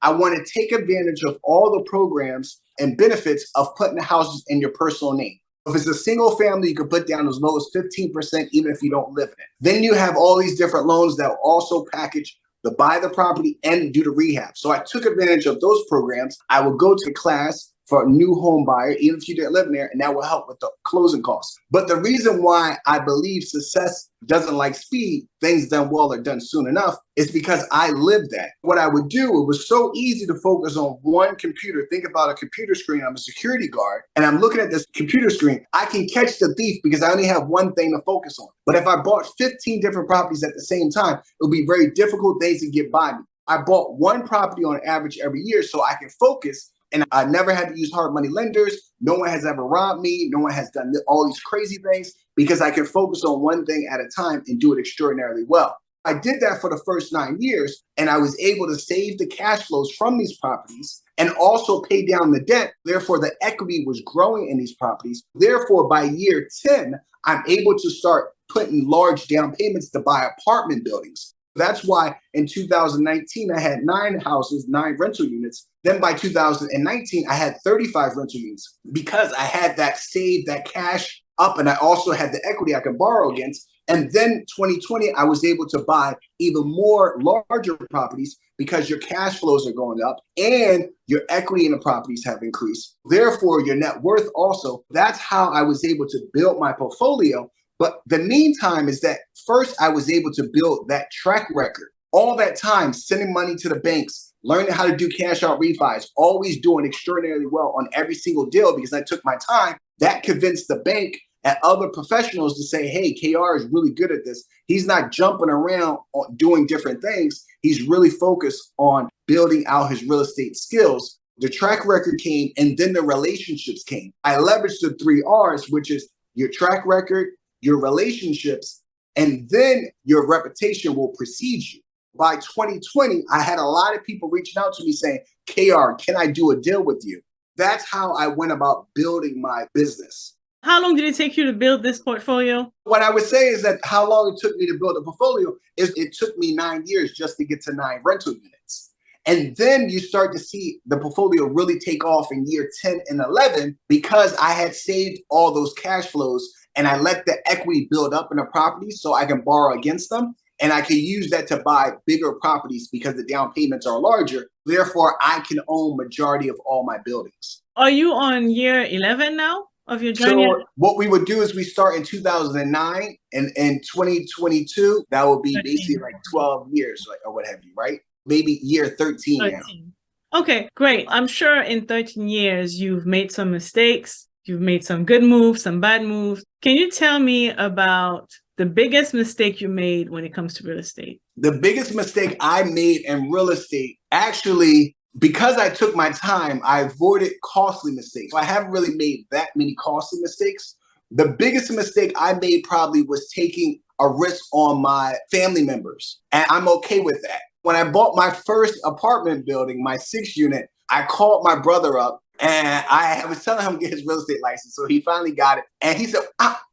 I want to take advantage of all the programs and benefits of putting the houses in your personal name. If it's a single family, you can put down as low as 15%, even if you don't live in it. Then you have all these different loans that will also package the buy the property and do the rehab. So I took advantage of those programs. I would go to class for a new home buyer, even if you didn't live in there, and that will help with the closing costs. But the reason why I believe success doesn't like speed, things done well are done soon enough, is because I lived that. What I would do, it was so easy to focus on one computer. Think about a computer screen. I'm a security guard, and I'm looking at this computer screen. I can catch the thief because I only have one thing to focus on. But if I bought 15 different properties at the same time, it would be very difficult things to get by me. I bought one property on average every year so I can focus. And I never had to use hard money lenders. No one has ever robbed me. No one has done all these crazy things because I can focus on one thing at a time and do it extraordinarily well. I did that for the first 9 years, and I was able to save the cash flows from these properties and also pay down the debt. Therefore, the equity was growing in these properties. Therefore, by year 10, I'm able to start putting large down payments to buy apartment buildings. That's why in 2019, I had 9 houses, 9 rental units. Then by 2019, I had 35 rental units because I had that saved, that cash up, and I also had the equity I could borrow against. And then 2020, I was able to buy even more larger properties because your cash flows are going up and your equity in the properties have increased. Therefore, your net worth also. That's how I was able to build my portfolio. But the meantime is that first I was able to build that track record. All that time sending money to the banks, learning how to do cash out refis, always doing extraordinarily well on every single deal because I took my time. That convinced the bank and other professionals to say, hey, KAYR is really good at this. He's not jumping around doing different things. He's really focused on building out his real estate skills. The track record came and then the relationships came. I leveraged the 3 R's, which is your track record, your relationships, and then your reputation will precede you. By 2020, I had a lot of people reaching out to me saying, KAYR, can I do a deal with you? That's how I went about building my business. How long did it take you to build this portfolio? What I would say is that how long it took me to build a portfolio is it took me 9 years just to get to 9 rental units. And then you start to see the portfolio really take off in year 10 and 11 because I had saved all those cash flows and I let the equity build up in the properties so I can borrow against them. And I can use that to buy bigger properties because the down payments are larger. Therefore, I can own majority of all my buildings. Are you on year 11 now of your journey? So what we would do is we start in 2009 and in 2022, that would be 13. Basically like 12 years or what have you, right? Maybe year 13 now. Okay, great. I'm sure in 13 years, you've made some mistakes. You've made some good moves, some bad moves. Can you tell me about the biggest mistake you made when it comes to real estate? The biggest mistake I made in real estate, actually, because I took my time, I avoided costly mistakes. I haven't really made that many costly mistakes. The biggest mistake I made probably was taking a risk on my family members. And I'm okay with that. When I bought my first apartment building, my 6 unit, I called my brother up and I was telling him to get his real estate license. So he finally got it. And he said,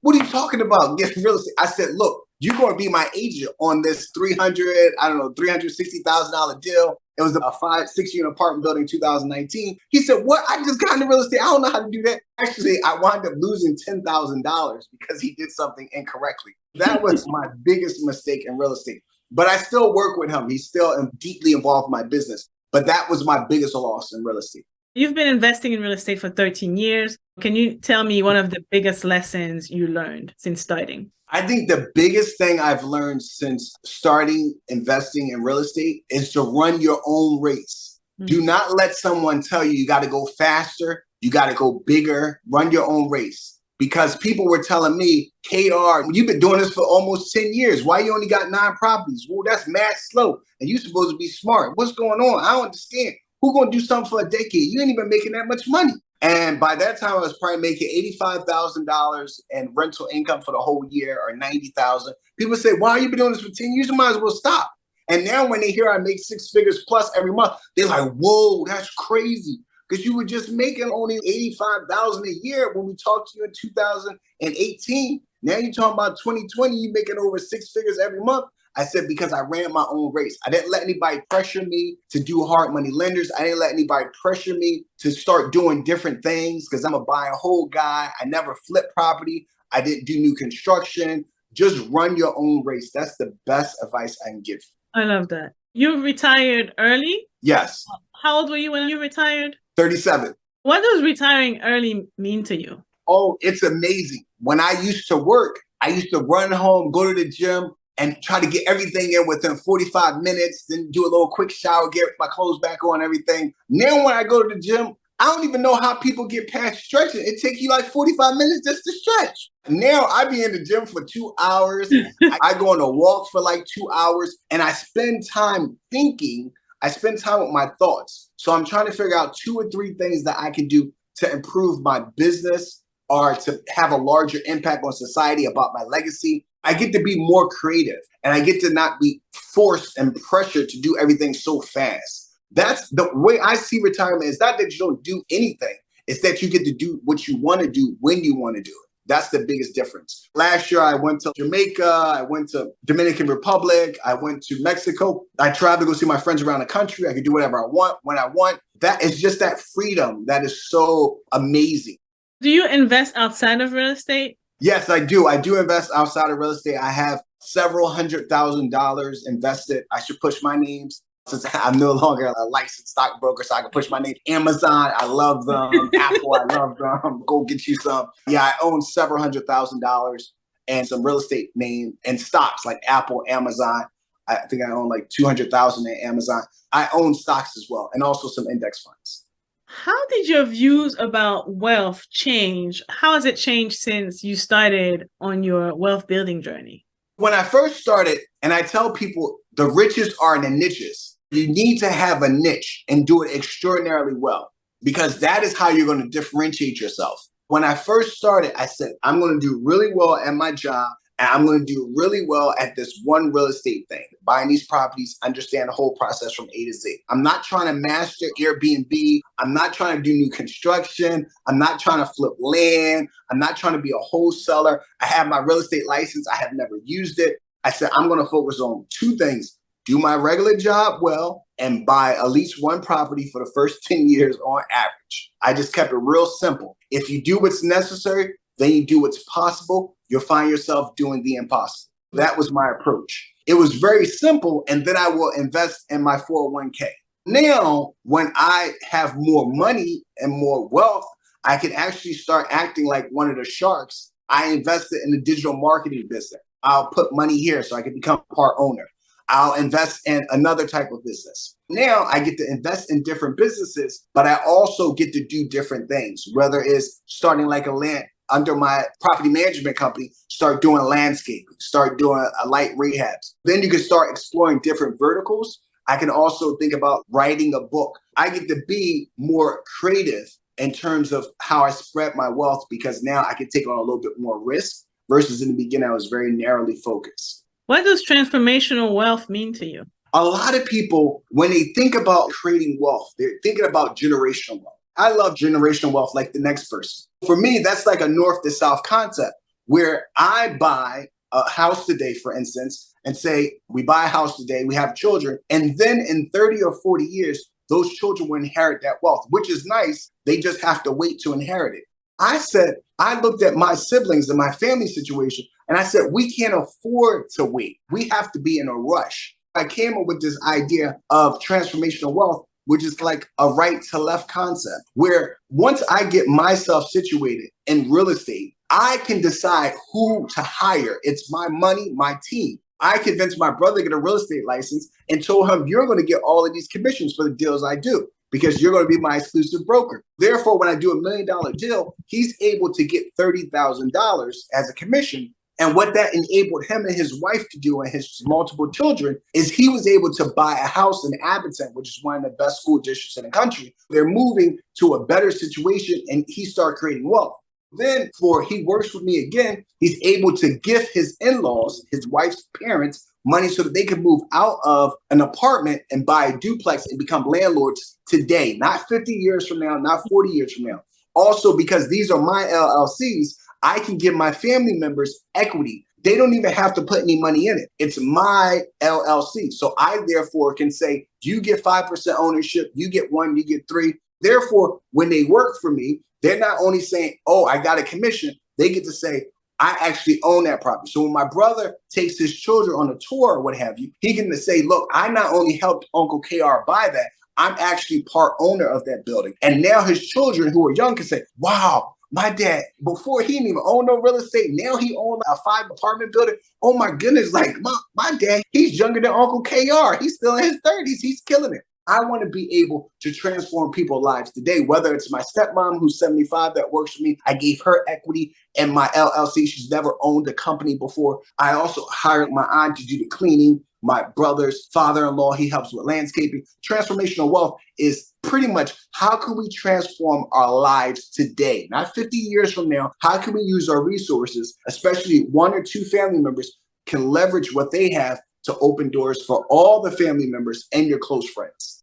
what are you talking about? Get real estate. I said, look, you're going to be my agent on this $360,000 deal. It was a 5-6 unit apartment building in 2019. He said, what? I just got into real estate. I don't know how to do that. Actually, I wound up losing $10,000 because he did something incorrectly. That was my biggest mistake in real estate. But I still work with him. He's still deeply involved in my business. But that was my biggest loss in real estate. You've been investing in real estate for 13 years. Can you tell me one of the biggest lessons you learned since starting? I think the biggest thing I've learned since starting investing in real estate is to run your own race. Mm-hmm. Do not let someone tell you got to go faster, you got to go bigger, run your own race. Because people were telling me, KAYR, you've been doing this for almost 10 years. Why you only got 9 properties? Well, that's mad slow. And you're supposed to be smart. What's going on? I don't understand. Who's going to do something for a decade? You ain't even making that much money. And by that time, I was probably making $85,000 in rental income for the whole year or $90,000. People say, why you been doing this for 10 years? You might as well stop. And now when they hear I make 6 figures plus every month, they're like, whoa, that's crazy. Because you were just making only $85,000 a year when we talked to you in 2018. Now you're talking about 2020, you're making over 6 figures every month. I said, because I ran my own race. I didn't let anybody pressure me to do hard money lenders. I didn't let anybody pressure me to start doing different things because I'm a buy and hold guy. I never flipped property. I didn't do new construction. Just run your own race. That's the best advice I can give. I love that. You retired early? Yes. How old were you when you retired? 37. What does retiring early mean to you? Oh, it's amazing. When I used to work, I used to run home, go to the gym, and try to get everything in within 45 minutes, then do a little quick shower, get my clothes back on, everything. Now when I go to the gym, I don't even know how people get past stretching. It takes you like 45 minutes just to stretch. Now I be in the gym for 2 hours. I go on a walk for like 2 hours, and I spend time thinking. I spend time with my thoughts. So I'm trying to figure out 2 or 3 things that I can do to improve my business or to have a larger impact on society about my legacy. I get to be more creative, and I get to not be forced and pressured to do everything so fast. That's the way I see retirement. Is not that you don't do anything. It's that you get to do what you want to do when you want to do it. That's the biggest difference. Last year, I went to Jamaica. I went to Dominican Republic. I went to Mexico. I traveled to go see my friends around the country. I could do whatever I want when I want. That is just that freedom that is so amazing. Do you invest outside of real estate? Yes, I do. I do invest outside of real estate. I have several $100,000 invested. I should push my names since I'm no longer a licensed stockbroker, so I can push my name. Amazon, I love them. Apple, I love them. Go get you some. Yeah, I own several $100,000 and some real estate name and stocks like Apple, Amazon. I think I own like 200,000 in Amazon. I own stocks as well, and also some index funds. How did your views about wealth change? How has it changed since you started on your wealth building journey? When I first started, and I tell people the richest are in the niches, you need to have a niche and do it extraordinarily well, because that is how you're going to differentiate yourself. When I first started, I said, I'm going to do really well at my job, and I'm going to do really well at this one real estate thing, buying these properties, understand the whole process from A to Z. I'm not trying to master Airbnb. I'm not trying to do new construction. I'm not trying to flip land. I'm not trying to be a wholesaler. I have my real estate license. I have never used it. I said, I'm going to focus on 2 things: do my regular job well and buy at least one property for the first 10 years on average. I just kept it real simple. If you do what's necessary, then you do what's possible, you'll find yourself doing the impossible. That was my approach. It was very simple, and then I will invest in my 401k. Now, when I have more money and more wealth, I can actually start acting like one of the sharks. I invested in the digital marketing business. I'll put money here so I can become part owner. I'll invest in another type of business. Now I get to invest in different businesses, but I also get to do different things, whether it's starting like a land under my property management company, start doing landscaping, start doing a light rehabs. Then you can start exploring different verticals. I can also think about writing a book. I get to be more creative in terms of how I spread my wealth, because now I can take on a little bit more risk versus in the beginning, I was very narrowly focused. What does transformational wealth mean to you? A lot of people, when they think about creating wealth, they're thinking about generational wealth. I love generational wealth like the next person. For me, that's like a north to south concept where I buy a house today, for instance, and say, we buy a house today, we have children, and then in 30 or 40 years, those children will inherit that wealth, which is nice. They just have to wait to inherit it. I looked at my siblings and my family situation, and I said, we can't afford to wait. We have to be in a rush. I came up with this idea of transformational wealth, which is like a right to left concept, where once I get myself situated in real estate, I can decide who to hire. It's my money, my team. I convinced my brother to get a real estate license and told him, you're going to get all of these commissions for the deals I do, because you're going to be my exclusive broker. Therefore, when I do $1 million deal, he's able to get $30,000 as a commission. And what that enabled him and his wife to do, and his multiple children, is he was able to buy a house in Abington, which is one of the best school districts in the country. They're moving to a better situation, and he started creating wealth. Then he works with me again, he's able to give his in-laws, his wife's parents, money so that they can move out of an apartment and buy a duplex and become landlords today, not 50 years from now, not 40 years from now. Also, because these are my LLCs, I can give my family members equity. They don't even have to put any money in it. It's my LLC. So I therefore can say, you get 5% ownership, you get 1, you get 3. Therefore, when they work for me, they're not only saying, oh, I got a commission, they get to say, I actually own that property. So when my brother takes his children on a tour or what have you, he can say, look, I not only helped Uncle KR buy that, I'm actually part owner of that building. And now his children who are young can say, wow, my dad, before he didn't even own no real estate, now he owns a 5-apartment building. Oh my goodness, like my dad, he's younger than Uncle KR. He's still in his 30s. He's killing it. I want to be able to transform people's lives today, whether it's my stepmom who's 75 that works for me. I gave her equity in my LLC. She's never owned a company before. I also hired my aunt to do the cleaning. My brother's father-in-law, he helps with landscaping. Transformational wealth is pretty much how can we transform our lives today, not 50 years from now. How can we use our resources, especially 1 or 2 family members can leverage what they have to open doors for all the family members and your close friends.